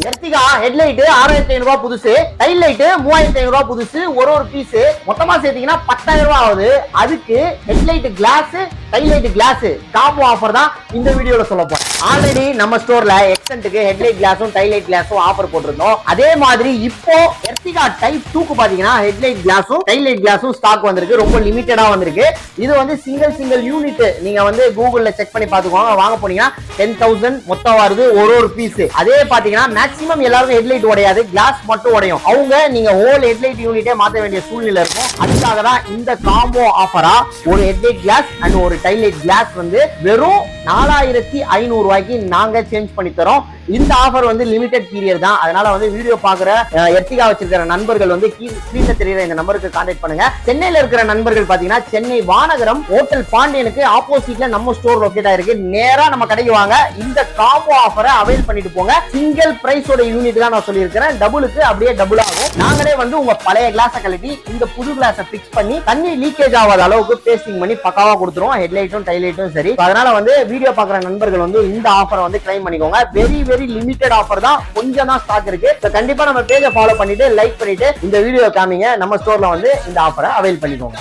Ertiga headlight 6500 ரூபாய் புதுசு, tail light 3500 ரூபாய் புதுசு, ஒரு பீஸ் மொத்தமா சேர்த்தீங்கன்னா 10000 ரூபாய் ஆகுது. அதுக்கு headlight glass, tail light glass combo offer தான் இந்த வீடியோல சொல்ல போறேன். ஆல்ரெடி நம்ம ஸ்டோர்ல எக்ஸென்ட்க்கு ஹெட்லைட் கிளாஸும் டைல் லைட் கிளாஸும் ஆஃபர் போட்டிருந்தோம். அதே மாதிரி இப்போ எர்டிகா டைப் 2க்கு பாத்தீங்கன்னா ஹெட்லைட் கிளாஸும் டைல் லைட் கிளாஸும் ஸ்டாக் வந்திருக்கு. ரொம்ப லிமிட்டடா வந்திருக்கு. இது வந்து சிங்கிள் யூனிட். நீங்க வந்து கூகுள்ல செக் பண்ணி பாத்துக்கோங்க. வாங்க போனீங்கன்னா 10000 மொத்தம் வருது ஒரு பீஸ். அதே பாத்தீங்கன்னா மேக்ஸிமம் எல்லாருக்கும் ஹெட்லைட் உடையாது, கிளாஸ் மட்டும் உடையும். அவங்க நீங்க ஹோல் ஹெட்லைட் யூனிட்டே மாத்த வேண்டிய சூழ்நிலை இருக்கும். அதுக்காக தான் இந்த காம்போ ஆஃபரா ஒரு ஹெட்லைட் கிளாஸ் அண்ட் ஒரு டைல் லைட் கிளாஸ் வந்து வெறும் 4500 ரூபாய்க்கு நாங்க சேஞ்ச் பண்ணி தரோம். இந்த ஆஃபர் வந்து லிமிடெட் பீரியட் தான். அதனால வந்து வீடியோ பாக்குற எர்டிகா வச்சிருக்கிற நண்பர்கள் வந்து ஸ்கிரீன்ல தெரியுற இந்த நம்பருக்கு கான்டாக்ட் பண்ணுங்க. சென்னையில இருக்கிற நண்பர்கள் பாத்தீங்கன்னா சென்னை வானகரம் ஹோட்டல் பாண்டியனுக்கு ஆப்போசிட்ல நம்ம ஸ்டோர் லொகேட் ஆயிருக்கு. நேரா நம்ம கடைக்கு வாங்க, இந்த காம்போ ஆஃபரை அவைல் பண்ணிட்டு போங்க. சிங்கிள் பிரைஸோட யூனிட் தான் நான் சொல்லியிருக்கிறேன். டபுளுக்கு அப்படியே டபுள் ஆகும். நாங்களே வந்து உங்க பழைய கிளாஸை கழட்டி இந்த புது கிளாஸை பிக்ஸ் பண்ணி தண்ணி லீக்கேஜ் ஆகாத அளவுக்கு பேஸ்டிங் பண்ணி பக்காவா கொடுத்துருவோம். ஹெட்லைட்டும் டைல் லைட்டும் சரி. அதனால வந்து வீடியோ பாக்குற நண்பர்கள் வந்து இந்த ஆஃபரை வந்து கிளைம் பண்ணிக்கோங்க. வெரி லிமிட்டட் ஆஃபர் தான், கொஞ்சம் தான் ஸ்டாக் இருக்கு. கண்டிப்பா நம்ம பேஜை ஃபாலோ பண்ணிட்டு லைக் பண்ணிட்டு இந்த வீடியோ காமிங்க. நம்ம ஸ்டோர்ல வந்து இந்த ஆஃபரை அவைல் பண்ணிக்கோங்க.